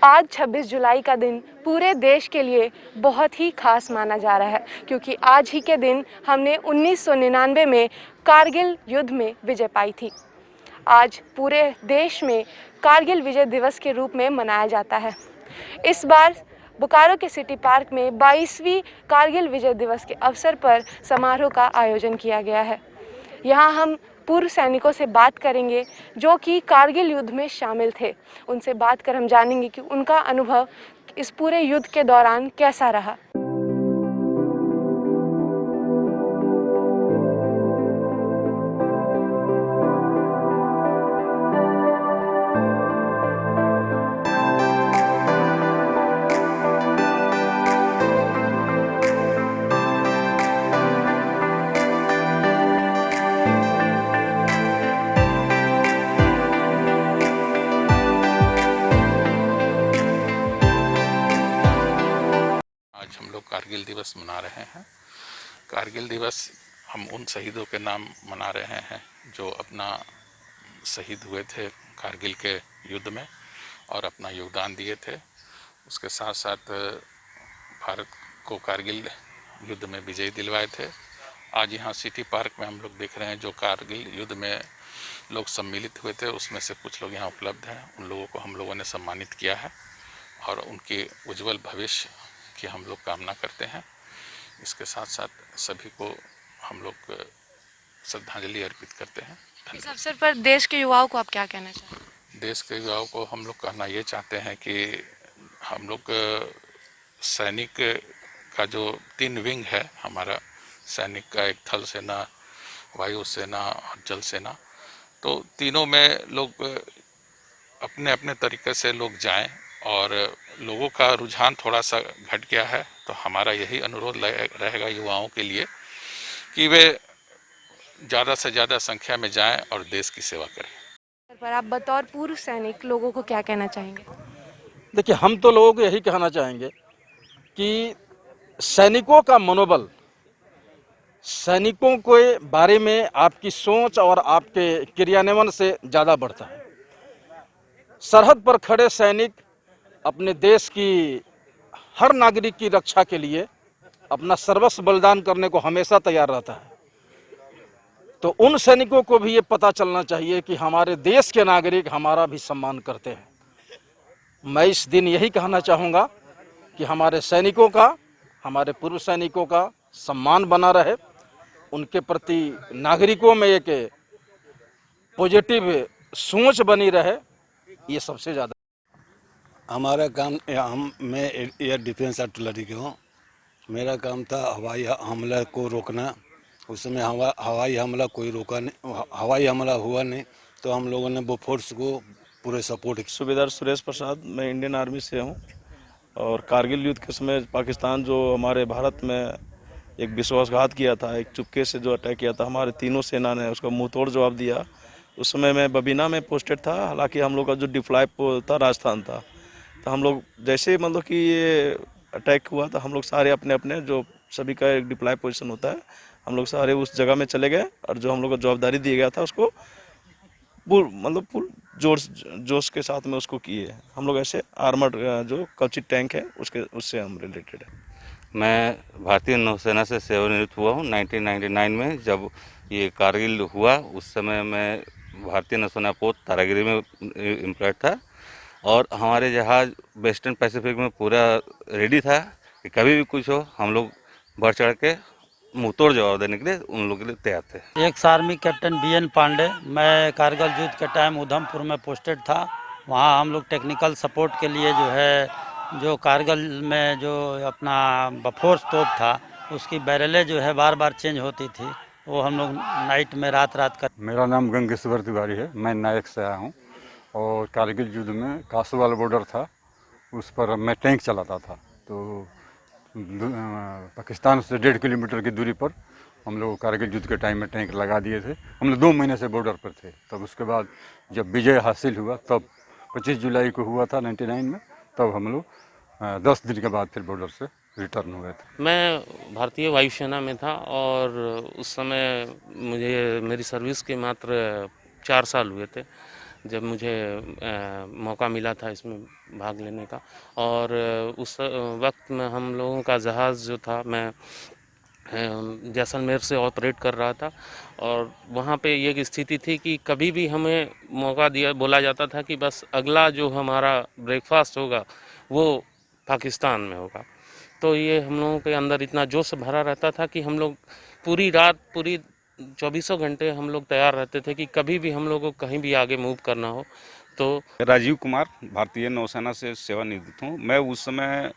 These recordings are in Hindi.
आज 26 जुलाई का दिन पूरे देश के लिए बहुत ही खास माना जा रहा है, क्योंकि आज ही के दिन हमने 1999 में कारगिल युद्ध में विजय पाई थी। आज पूरे देश में कारगिल विजय दिवस के रूप में मनाया जाता है। इस बार बोकारो के सिटी पार्क में 22वीं कारगिल विजय दिवस के अवसर पर समारोह का आयोजन किया गया है। यहाँ हम पूर्व सैनिकों से बात करेंगे जो कि कारगिल युद्ध में शामिल थे। उनसे बात कर हम जानेंगे कि उनका अनुभव इस पूरे युद्ध के दौरान कैसा रहा। आज हम लोग कारगिल दिवस मना रहे हैं। कारगिल दिवस हम उन शहीदों के नाम मना रहे हैं जो अपना शहीद हुए थे कारगिल के युद्ध में और अपना योगदान दिए थे। उसके साथ साथ भारत को कारगिल युद्ध में विजय दिलवाए थे। आज यहाँ सिटी पार्क में हम लोग देख रहे हैं जो कारगिल युद्ध में लोग सम्मिलित हुए थे, उसमें से कुछ लोग यहाँ उपलब्ध हैं। उन लोगों को हम लोगों ने सम्मानित किया है और उनके उज्जवल भविष्य की हम लोग कामना करते हैं। इसके साथ साथ सभी को हम लोग श्रद्धांजलि अर्पित करते हैं। इस अवसर पर देश के युवाओं को आप क्या कहना चाहेंगे? देश के युवाओं को हम लोग कहना ये चाहते हैं कि हम लोग सैनिक का जो 3 विंग है, हमारा सैनिक का एक थल सेना, वायु सेना और जल सेना, तो तीनों में लोग अपने अपने तरीके से लोग जाएं और लोगों का रुझान थोड़ा सा घट गया है, तो हमारा यही अनुरोध रहेगा युवाओं के लिए कि वे ज़्यादा से ज़्यादा संख्या में जाएं और देश की सेवा करें। पर आप बतौर पूर्व सैनिक लोगों को क्या कहना चाहेंगे? देखिए, हम तो लोगों को यही कहना चाहेंगे कि सैनिकों का मनोबल, सैनिकों के बारे में आपकी सोच और आपके क्रियान्वयन से ज़्यादा बढ़ता है। सरहद पर खड़े सैनिक अपने देश की हर नागरिक की रक्षा के लिए अपना सर्वस्व बलिदान करने को हमेशा तैयार रहता है। तो उन सैनिकों को भी ये पता चलना चाहिए कि हमारे देश के नागरिक हमारा भी सम्मान करते हैं। मैं इस दिन यही कहना चाहूँगा कि हमारे सैनिकों का, हमारे पूर्व सैनिकों का सम्मान बना रहे, उनके प्रति नागरिकों में एक पॉजिटिव सोच बनी रहे, ये सबसे ज़्यादा। हमारा काम, मैं एयर डिफेंस आर्टिलरी के हूँ। मेरा काम था हवाई हमला को रोकना। उस समय हवाई हमला कोई रोका नहीं, हवाई हमला हुआ नहीं, तो हम लोगों ने वो फोर्स को पूरे सपोर्ट किया। सूबेदार सुरेश प्रसाद, मैं इंडियन आर्मी से हूँ और कारगिल युद्ध के समय पाकिस्तान जो हमारे भारत में एक विश्वासघात किया था, एक चुपके से जो अटैक किया था, हमारे तीनों सेना ने उसका मुंह तोड़ जवाब दिया। उस समय मैं बबीना में पोस्टेड था, हालांकि हम लोग का जो डिप्लॉय था राजस्थान था। तो हम लोग जैसे मतलब कि ये अटैक हुआ था, हम लोग सारे अपने अपने जो सभी का एक डिप्लॉय पोजीशन होता है, हम लोग सारे उस जगह में चले गए और जो हम लोग को जवाबदारी दिया गया था उसको फुल जोश के साथ में उसको किए। हम लोग ऐसे आर्मर्ड जो कवचित टैंक है उससे हम रिलेटेड है। मैं भारतीय नौसेना से सेवानिवृत्त हुआ हूँ 1999 में। जब ये कारगिल हुआ उस समय मैं भारतीय नौसेना पोत तारागिरी में एम्प्लॉयड था और हमारे जहाज़ वेस्टर्न पैसिफिक में पूरा रेडी था कि कभी भी कुछ हो हम लोग बढ़ चढ़ के मुँह तोड़ जवाब देने के लिए उन लोगों के लिए तैयार थे। Ex army captain BN Pandey, मैं कारगिल युद्ध के टाइम उधमपुर में पोस्टेड था। वहाँ हम लोग टेक्निकल सपोर्ट के लिए जो है, जो कारगिल में जो अपना बफोर्स तोप था उसकी बैरलें जो है बार बार चेंज होती थी, वो हम लोग नाइट में रात कर। मेरा नाम गंगेश्वर तिवारी है, मैं नायक से आया हूँ और कारगिल युद्ध में कासवाल बॉर्डर था, उस पर मैं टैंक चलाता था। तो पाकिस्तान से 1.5 किलोमीटर की दूरी पर हम लोग कारगिल युद्ध के टाइम में टैंक लगा दिए थे। हम लोग 2 महीने से बॉर्डर पर थे। तब उसके बाद जब विजय हासिल हुआ, तब 25 जुलाई को हुआ था 99 में, तब हम लोग 10 दिन के बाद फिर बॉर्डर से रिटर्न हुए थे। मैं भारतीय वायुसेना में था और उस समय मेरी सर्विस के मात्र 4 साल हुए थे। जब मुझे मौका मिला था इसमें भाग लेने का। और उस वक्त में हम लोगों का जहाज़ जो था, मैं जैसलमेर से ऑपरेट कर रहा था, और वहाँ पे ये एक स्थिति थी कि कभी भी हमें मौका दिया बोला जाता था कि बस अगला जो हमारा ब्रेकफास्ट होगा वो पाकिस्तान में होगा। तो ये हम लोगों के अंदर इतना जोश भरा रहता था कि हम लोग पूरी रात, पूरी 24 घंटे हम लोग तैयार रहते थे कि कभी भी हम लोग को कहीं भी आगे मूव करना हो तो। राजीव कुमार, भारतीय नौसेना से सेवानिवृत्त हूँ। मैं उस समय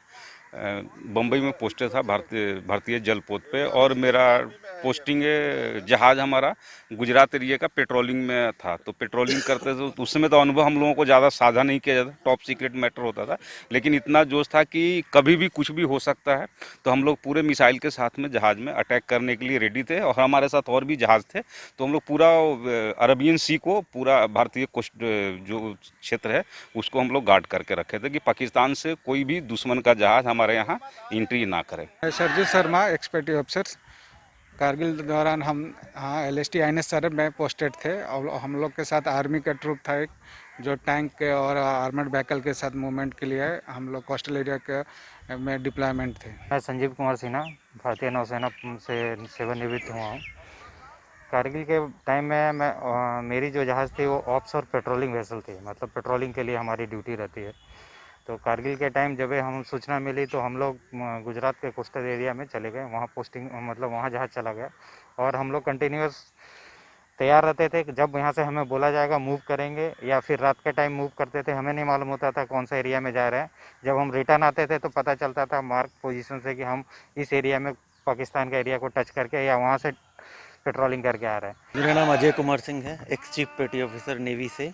बम्बई में पोस्टेड था भारतीय जलपोत पे, और मेरा पोस्टिंग जहाज़ हमारा गुजरात एरिया का पेट्रोलिंग में था। तो पेट्रोलिंग करते थे तो उस समय तो अनुभव हम लोगों को ज़्यादा साझा नहीं किया जाता, टॉप सीक्रेट मैटर होता था, लेकिन इतना जोश था कि कभी भी कुछ भी हो सकता है। तो हम लोग पूरे मिसाइल के साथ में जहाज़ में अटैक करने के लिए रेडी थे, और हमारे साथ और भी जहाज़ थे। तो हम लोग पूरा अरबियन सी को, पूरा भारतीय कोस्ट जो क्षेत्र है उसको हम लोग गार्ड करके रखे थे कि पाकिस्तान से कोई भी दुश्मन का जहाज़ हमारे यहाँ एंट्री ना करे। सरजीत शर्मा, एक्सपेक्टिव ऑफिसर। कारगिल दौरान हम LST INS सर में पोस्टेड थे, और हम लोग के साथ आर्मी का ट्रूप था एक, जो टैंक और आर्मर्ड व्हीकल के साथ मूवमेंट के लिए हम लोग कोस्टल एरिया के में डिप्लॉयमेंट थे। मैं संजीव कुमार सिन्हा, भारतीय नौसेना से सेवानिवृत्त हुआ हूँ। कारगिल के टाइम में मेरी जो जहाज़ थी वो ऑफशोर पेट्रोलिंग वेसल थी, मतलब पेट्रोलिंग के लिए हमारी ड्यूटी रहती है। तो कारगिल के टाइम जब हम सूचना मिली तो हम लोग गुजरात के कोस्टल एरिया में चले गए, वहाँ पोस्टिंग, मतलब वहाँ जहाज़ चला गया, और हम लोग कंटिन्यूस तैयार रहते थे कि जब यहाँ से हमें बोला जाएगा मूव करेंगे, या फिर रात के टाइम मूव करते थे। हमें नहीं मालूम होता था कौन सा एरिया में जा रहे हैं। जब हम रिटर्न आते थे तो पता चलता था मार्क पोजीशन से कि हम इस एरिया में पाकिस्तान के एरिया को टच करके या वहाँ से पेट्रोलिंग करके आ रहे हैं। मेरा नाम अजय कुमार सिंह है, एक्स चीफ पेटी ऑफिसर नेवी से।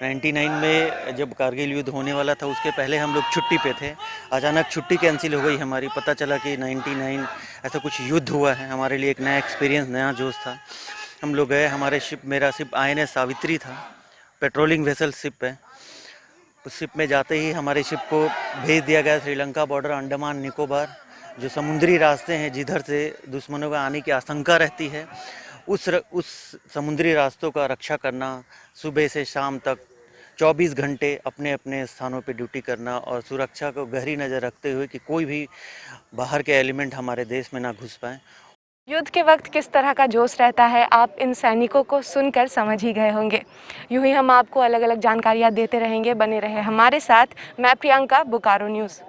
99 में जब कारगिल युद्ध होने वाला था उसके पहले हम लोग छुट्टी पे थे। अचानक छुट्टी कैंसिल हो गई हमारी, पता चला कि 99 ऐसा कुछ युद्ध हुआ है। हमारे लिए एक नया एक्सपीरियंस, नया जोश था। हम लोग गए, हमारे शिप, मेरा शिप INS सावित्री था, पेट्रोलिंग वेसल शिप है। उस शिप में जाते ही हमारे शिप को भेज दिया गया श्रीलंका बॉर्डर, अंडमान निकोबार, जो समुद्री रास्ते हैं जिधर से दुश्मनों का आने की आशंका रहती है, उस समुद्री रास्तों का रक्षा करना, सुबह से शाम तक 24 घंटे अपने अपने स्थानों पे ड्यूटी करना, और सुरक्षा को गहरी नज़र रखते हुए कि कोई भी बाहर के एलिमेंट हमारे देश में ना घुस पाएँ। युद्ध के वक्त किस तरह का जोश रहता है, आप इन सैनिकों को सुनकर समझ ही गए होंगे। यूं ही हम आपको अलग अलग जानकारियां देते रहेंगे, बने रहे हमारे साथ। मैं प्रियंका, बोकारो न्यूज़।